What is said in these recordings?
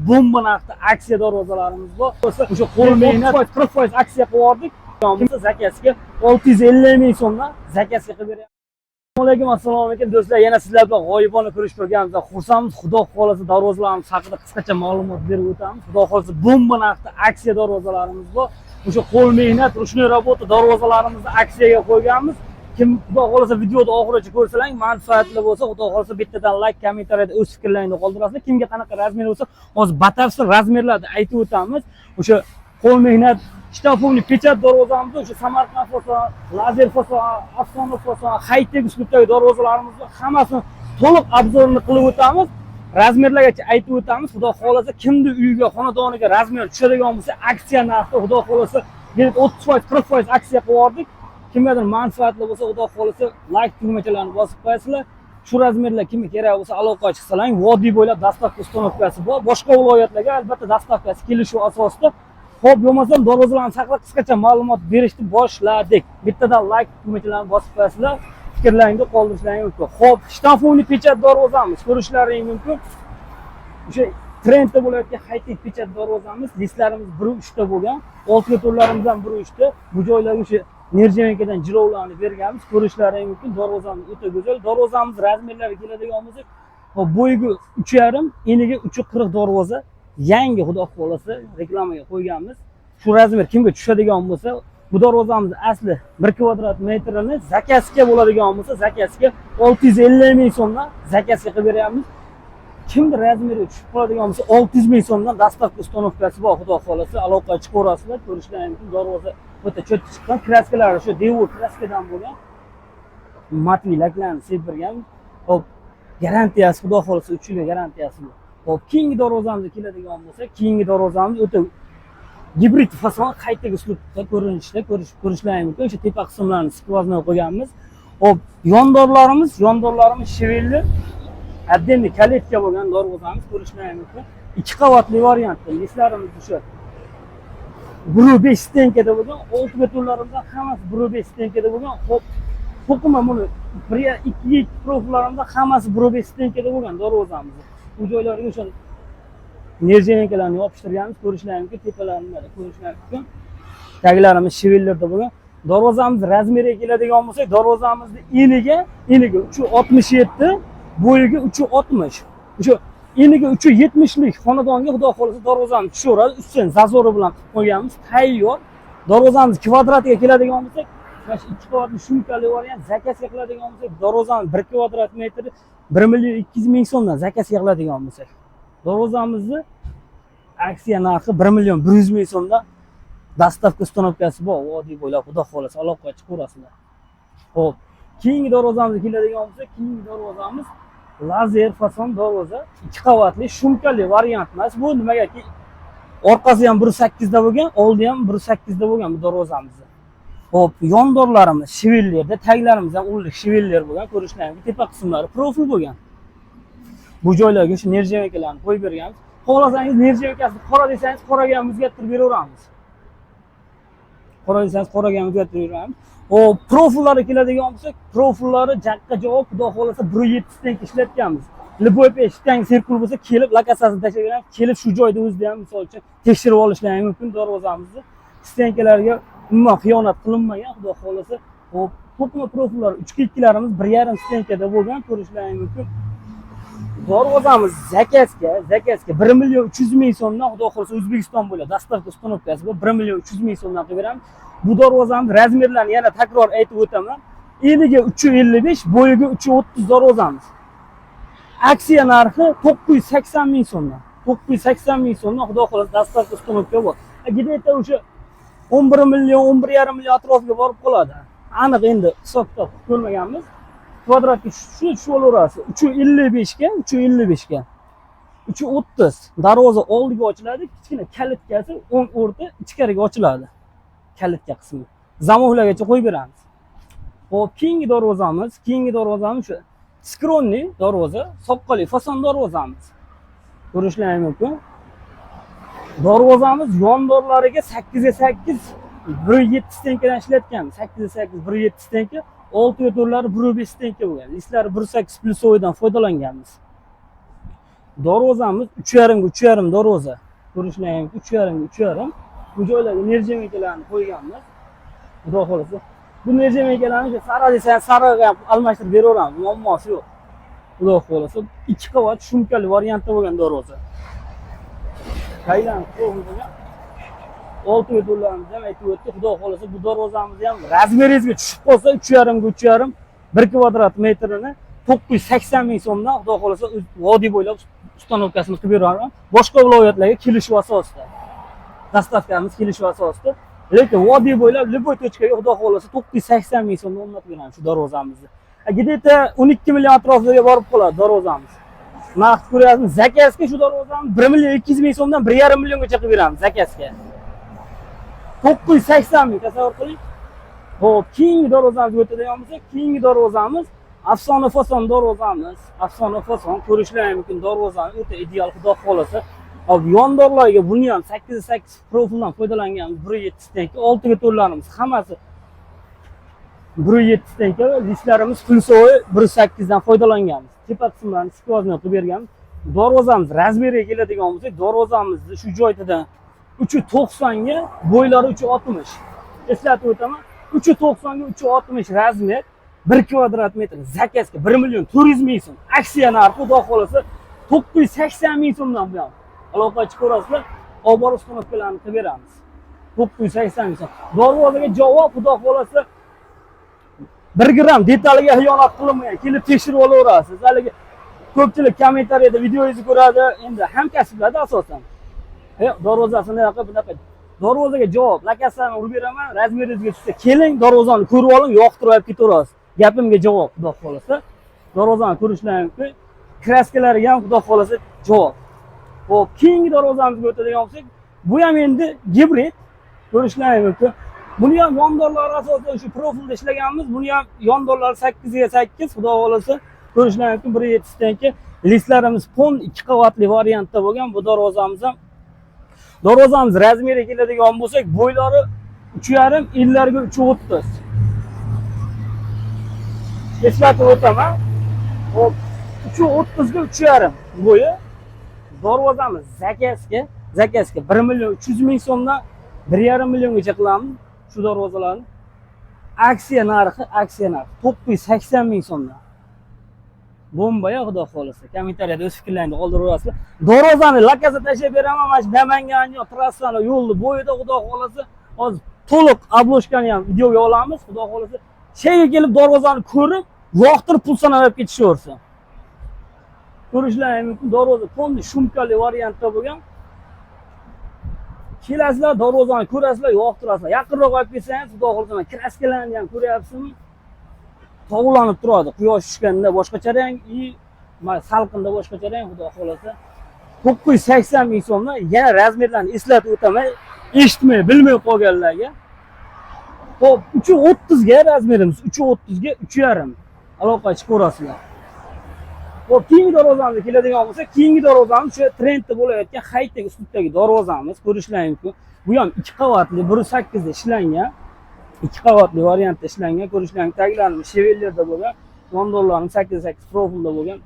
Bomba narxda aksiya darvozalarimiz bor. O'sha qo'l mehnat 40% aksiya qilib yubordik. Zakasiga 650 ming so'mdan zakasiga qilib beryapmiz. Assalomu alaykum do'stlar, yana sizlar bilan g'oyibona ko'rishib turganimizda xursandmiz. Xudo xolasa darvozalarimiz haqida qisqacha ma'lumot berib o'tamiz. Xudo xolasa bomba narxda aksiya darvozalarimiz bor. O'sha qo'l mehnat, ruchniy работа darvozalarimizni aksiyaga qo'yganmiz. Kim xudo xolasa videoni oxirigacha ko'rsalang, manfaatli bo'lsa, xudo xolasa bittadan like, kommentariyada o'z fikrlaringizni qoldirasizlar. Kimga qanaqa razmer bo'lsa, hozir batafsil razmerlarni aytib o'tamiz. O'sha qo'l mehnat shtafunli pechat darvozamiz, o'sha Samarqand fason, lazer fason, afsona fason, high-tech uslubdagi darvozalarimizni hammasini to'liq obzorini qilib o'tamiz. Razmerlargacha aytib o'tamiz. Xudo xolasa kimni uyiga, xonadoniga razmer tushadigan bo'lsa, aksiya narxida xudo xolasa 30%, 40% aksiya qilib yubordik. Kimgadir manfaatli bo'lsa, xudo xolasa like tugmachalarini bosib qo'yasizlar. Shu razmerlar kimga kerak bo'lsa aloqa chiqsalang, vodiy bo'ylab dastavka ustanovkasi bor. Boshqa viloyatlarga albatta dastavkasi kelishuv asosida. Xo'p, bo'lmasam darvozalarni haqida qisqacha ma'lumot berishni boshladik. Bittadan like tugmachalarini bosib qo'yasizlar. Fikrlaringizni qoldirishlaringiz mumkin. Xo'p, shtafunli pechat darvozamiz ko'rishlaringiz mumkin. O'sha trendda bo'layotgan high-tech pechat darvozamiz, listlarimiz 1.3 ta bo'lgan. Oltga turlarimizdan 1.3 ta. Bu joylarga o'sha Nerjenkadan jilovlarni berganmiz. Ko'rishlaringiz mumkin. Darvozamiz o'ta go'zal. Darvozamiz razmerlariga keladigan bo'lsak, bo'yiga 3.5, eniga 3.40 darvoza. Yangi xudo xolasa reklamaga qo'yganmiz. Shu razmer kimga tushadigan bo'lsa, bu darvozamiz asli 1 kvadrat metrini zakasiga bo'ladigan bo'lsa, zakasiga 650 ming so'mdan zakasiga qilib beryapmiz. Kimda razmeri tushib qoladigan bo'lsa, 600 ming so'mdan dastavka ustanovkasi bor. Xudo xolasa aloqa chiqarasizlar. Ko'rishlaringiz mumkin. Darvoza o'ta cho'tki chiqqan, kraskalari shu devor kraskadan bo'lgan. Matviy laklarni sepirgan. Hop, garantiyasi xudo xolasa 3 yilga garantiyasi bor. Hop, keyingi darvozamizga keladigan bo'lsa, keyingi darvozamiz o'ta gibrid fason, high-tech uslubda ko'rinishda ko'rishlaringiz mumkin. O'sha tepa qismlarini skvoznoy qo'yganmiz. Hop, yondorlarimiz shivelli, отдельный kaletka bo'lgan darvozamiz ko'rishlaringiz mumkin. 2 qavatli variantda listlarimiz o'sha 1.5 stenkada bo'lgan, old betonlarimizdan hammasi 1.5 stenkada bo'lgan. Hop, to'qima buni 1-2 profillarimizda hammasi 1.5 stenkada bo'lgan darvozamiz. Bu joylarga o'sha nerjenkalarni yopishtirganmiz. Ko'rishlaringiz mumkin. Tepalarini ko'rishlaringiz mumkin. Taglarimiz shivellarda bo'lgan. Darvozamiz razmeriga keladigan bo'lsak, darvozamizni eniga 3.67, bo'yiga 3.60. O'sha eniga 3.70 lik xonadonga xudo xolasa darvozamiz tushaveradi. Ustidan zazori bilan qilib qo'yganmiz. Tayyor. Darvozamiz kvadratiga keladigan bo'lsak, mana 2 qavatli shumkali variant zakasiga qiladigan bo'lsak, darvozamiz 1 kvadrat metri 1.200 ming so'mdan zakasiga qiladigan bo'lsak, darvozamizni aksiya narxi 1.100 ming so'mdan dastavka ustanovkasi bor. Vodiy bo'ylab xudo xolasa aloqa chiqarasizlar. Xo'p, keyingi darvozamizga keladigan bo'lsak, keyingi darvozamiz lazer fason darvoza, 2 qavatli shumkali variant emas. Bu nimagaki orqasi ham 1.8 da bo'lgan, oldi ham 1.8 da bo'lgan bu darvozamiz. Hop, yondorlarimiz shivellarda, taglarimiz ham ullik shivellar bo'lgan. Ko'rishlaringiz, tepa qismlari profil bo'lgan. Bu joylarga shu nerjenkalarni qo'yib berganmiz. Xohlasangiz nerjenkasini qora desangiz, qoraga ham o'zgartirib beraveramiz. Qora desangiz, qoraga ham o'zgartirib beraveramiz. Hop, profillari keladigan bo'lsak, profillari jakka javob xudo xolasa 1.7 stenk ishlatganmiz. Liboy stenk sirkul bo'lsa, kelib lokasiyasini tashlagan, kelib shu joyda o'zida ham misol uchun tekshirib olishlaringiz mumkin darvozamizni. Stenkalarga umuman xiyonat qilinmagan, xudo xolasa. Hop, to'qima profillar 3.2larimiz 1.5 stenkada bo'lgan, ko'rishlaringiz mumkin. Darvozamiz zakasga 1.300 ming so'mdan xudo xolasa O'zbekiston bo'ylab dastavka ustanovkasi bor. 1.300 ming so'mdan qilib beramiz. Bu darvozamiz razmerlarini yana takror aytib o'taman. Eniga 3.55, bo'yiga 3.30 darvozamiz. Aksiya narxi 980 ming so'mdan. 980 ming so'mdan xudo xolasa dastavka ustanovka bor. Gideta o'sha 11 million, 11,5 million atrofiga borib qoladi. Aniq endi hisob-kitob ko'rmaganmiz. Kvadratga shu olaverasiz. 3.55 ga, 3.30. Darvoza oldiga ochiladi, kichkina kalitkasi o'ng o'rta ichkariga ochiladi. Kalitka qismi. Zamovlargacha qo'yib beramiz. Hop, keyingi darvozamiz shu skronli darvoza, soqqali fason darvozamiz. Ko'rishlaringiz mumkin. Darvozamiz yondorlariga 8 ga 8 1.7 stenkadan ishlatganmiz. 8 ga 8 1.7 stenka, olti yo'llar 1.5 stenka bo'lgan. Listlari 1.8 plyusovidan foydalanganmiz. Darvozamiz 3,5 darvoza. Ko'rishlaring 3,5. Bu joylarga nerjamekalarni qo'yganmiz. Xudo xolasa. Bu nerjamekalarni sara desa saraga ham almashtirib beraveramiz. Muammosi yo'q. Xudo xolasa 2 qavat shumkali variantda bo'lgan darvoza. Qaydan qo'yilgan 6 metrlarimiz ham aytib o'tdi. Xudo xolasa bu darvozamiz ham razmeringizga tushib qolsa 3,5 1 kvadrat metrini 980 ming so'mdan xudo xolasa vodiy bo'ylab ustanovkasini qilib beraman. Boshqa viloyatlarga kelishuv asosida. Dastavkamiz kelishuv asosida. Lekin vodiy bo'ylab любой точкаga xudo xolasa 980 ming so'mdan o'rnatib beraman shu darvozamizni. Где-то 12 million atrofiga borib qoladi darvozamiz. Naqd ko'ryapsiz, zakazga shu darvozamiz 1 million 200 ming so'mdan 1,5 milliongacha qilib beramiz zakazga. 980 ming tasavvur qiling. Xo'p, keyingi darvozamizga o'tadigan bo'lsak, keyingi darvozamiz Afsona fason darvozamiz. Afsona fason ko'rishlaring mumkin darvozamiz o'ta ideal xudo xolasa. Hop, yondorlarga buni ham 8x8 profildan foydalanganmiz. 1.7 tanka, 6 ga to'llarimiz hammasi 1.7 tanka, listlarimiz pulsovoy 1.8 dan foydalanganmiz. Tepa qismlarini skvozna qilib berganmiz. Darvozamiz razmeriga keladigan bo'lsak, darvozamizni shu joyda 390 ga, bo'ylari 360. Eslatib o'taman, 390 ga 360 razmer. 1 kvadrat metr zakazga 1 million 400 ming so'm. Aksiya narxi xudo xolasa 980 ming so'mdan buyon. Aloqachi ko'rasizlar, olib borib ustanovkalarni qilib beramiz. 980 ming so'm. Darvozaga javob xudo xolasa 1 gram detaliga xiyonat qilinmagan. Kelib tekshirib olaverasiz. Haligi ko'pchilik kommentariyada videoyingizni ko'radi. Endi hamkasblarda asosan. Darvozasini bunaqa darvozaga javob, lakaslarni urib beraman, razmeringizga tushsa, keling, darvozani ko'rib oling, yoqtirib olib ketaverasiz. Gapimga javob, xudo xolasa. Darvozani ko'rishlaring mumkin. Kraskalariga ham xudo xolasa javob. Xo'p, keyingi darvozamizga o'tadigan bo'lsak, bu ham endi gibrid. Ko'rishlaring mumkin. Buni ham yondorlar asosida shu profilda ishlaganmiz. Buni ham yondorlar 8 ga 8, xudo xolasa. Ko'rishlaring mumkin 1.7 tanka. Listlarimiz pon 2 qavatli variantda bo'lgan bu darvozamiz ham. Darvozamiz razmeriga keladigan bo'lsak, bo'ylari 3,5, enlariga 3.30. Eslatib o'taman. Hop, 3.30 ga 3,5 bo'yi. Darvozamiz zakazga 1 million 300 ming so'mdan 1,5 milliongacha qilamiz shu darvozalarni. Aksiya narxi 980 ming so'mdan. Bomba ya xudo xolasa. Kommentariyada o'z fikrlaringizni qoldirib Darvozani lakasa tashlab beraman, mana shu Namangan trassani yo'lni bo'yida xudo xolasa hozir to'liq obloshkani ham videoga olamiz. Xudo xolasa sheyga kelib darvozani ko'rib, yoqtirib pul sanab olib ketishaversin. Ko'rishlaring mumkin, darvoza to'ndi shumkali variantda bo'lgan. Kelasizlar, darvozani ko'rasizlar, yoqtirasizlar. Yaqinroq olib kelsangiz, xudo xolasa mana kraskalarni ham ko'ryapsizmi? Tovlanib turadi. Quyosh tushganda boshqacha rang, salqinda boshqacha rang, xudo xolasa. 980 ming so'mdan yana razmerlarni eslatib o'taman, eshitmay, bilmay qolganlarga. Xo'p, 3.30 ga razmerimiz, 3.30 ga 3,5. Aloqachi ko'rasizlar. Xo'p, keyingi darvozamizga keladigan bo'lsa, keyingi darvozamiz shu trendda bo'layotgan high-tech uslubdagi darvozamiz. Ko'rishlaring mumkin. Bu ham 2 qavatli, 1.8 da ishlangan. 2 qavatli variantda ishlangan. Ko'rishlaring taglarimiz Chevellerda bo'lgan, yondorlarimiz 8x8 profilda bo'lgan.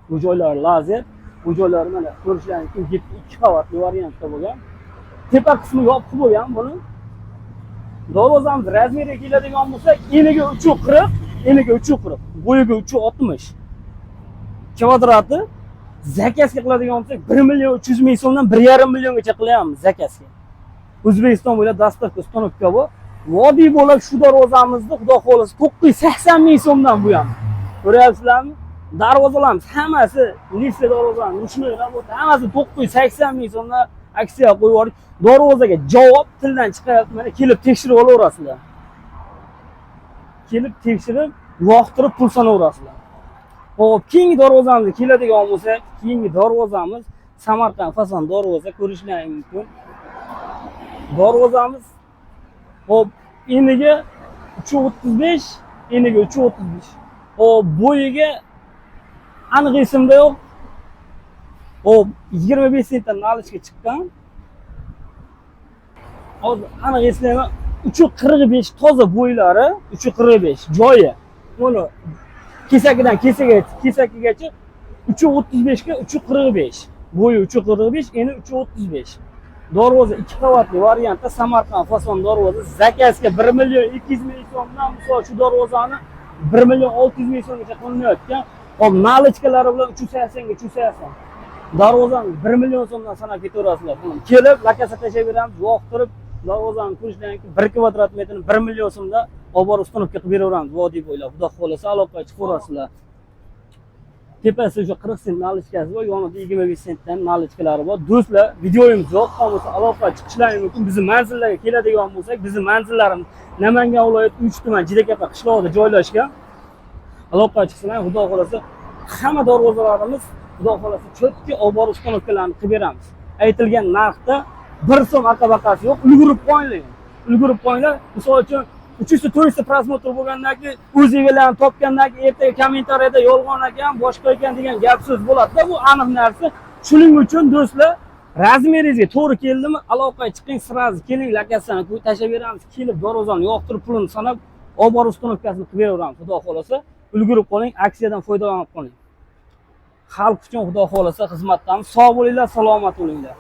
Bu joylari lazer, bu joylari mana ko'rishlaring mumkin 2 qavatli variantda bo'lgan. Tepa qismi yopiq bo'lgan buni. Darvozamiz razmeriga keladigan bo'lsa, eniga 3.40, eniga 3.40, bo'yiga 3.60. Kvadrati zakazga qiladigan bo'lsak, 1 million 300 ming so'mdan 1,5 milliongacha qilyapmiz zakazga. O'zbekiston bo'ylab dastavka ustanovka bu. Vodiy bo'lib shu darvozamizni xudo xolasa 980 ming so'mdan bu ham. Ko'ryapsizlarmi? Darvozalarimiz hammasi listli darvozalar, ruchnoy работа, hammasi 980 ming so'mdan aksiya qo'yib yubordik. Darvozaga javob tildan chiqayapti, mana kelib tekshirib olaverasizlar. Kelib tekshirib, yoqtirib pul sanaverasizlar. Xo'p, keyingi darvozamizga keladigan bo'lsak, keyingi darvozamiz Samarqand fason darvoza ko'rishlaring mumkin. Darvozamiz hop, eniga 3.35, eniga 3.35. Hop, bo'yiga aniq esimda yo'q. Hop, 25 sentdan nalishga chiqqan. Hozir aniq eslayman, 3.45 toza bo'ylari, 3.45 joyi. Buni kesakidan kesakagacha 3.35 ga 3.45. Bo'yi 3.45, eni 3.35. Darvoza 2 qavatli variantda Samarqand fason darvoza zakazga 1 million 200 ming so'mdan misol shu darvozani 1 million 600 ming so'mgacha qilinayotgan. Hop, nalichkalari bilan 380 ga 380. Darvozani 1 million so'mdan sanab ketaverasizlar. Kelib, lakasa tashlayveramiz, yoqtirib, darvozani ko'rishdan keyin 1 kvadrat metrni 1 million so'mda olib borib ustunovka qilib beraveramiz. Vodiy bo'ylab, xudo xolasa aloqaga chiqaverasizlar. Tepasi o'sha 40 sent nalichkasi bor, yonida 25 sentdan nalichkalari bor. Do'stlar, videoyimiz yoqqan bo'lsa aloqa chiqishlaring mumkin. Bizning manzillarga keladigan bo'lsak, bizning manzillarimiz Namangan viloyati 3 tuman Jidakapa qishlog'ida joylashgan. Aloqa chiqsalar, xudo xolasa hamma darvozalarimiz xudo xolasa cho'tki olib borib ustunovkalarni qilib beramiz. Aytilgan narxda 1 so'm aqabaqasi yo'q. Ulgurib qo'yinglar. Ulgurib qo'yinglar. Misol uchun 300-400 prosmotr bo'lgandan keyin o'z egallarini topgandan keyin ertaga kommentariyada yolg'on ekan, boshqa ekan degan gap so'z bo'ladi-da, bu aniq narsa. Shuning uchun do'stlar, razmeringizga to'g'ri keldimi, aloqaga chiqing, sirazi keling, lakasani tashlab beramiz, kelib darvozani yoqtirib pulini sanab, olib borib ustunovkasini qilib beraveramiz. Xudo xolasa, ulgurib qoling, aksiyadan foydalanib qoling. Xalq uchun xudo xolasa xizmatdamiz. Sog' bo'linglar, salomat bo'linglar.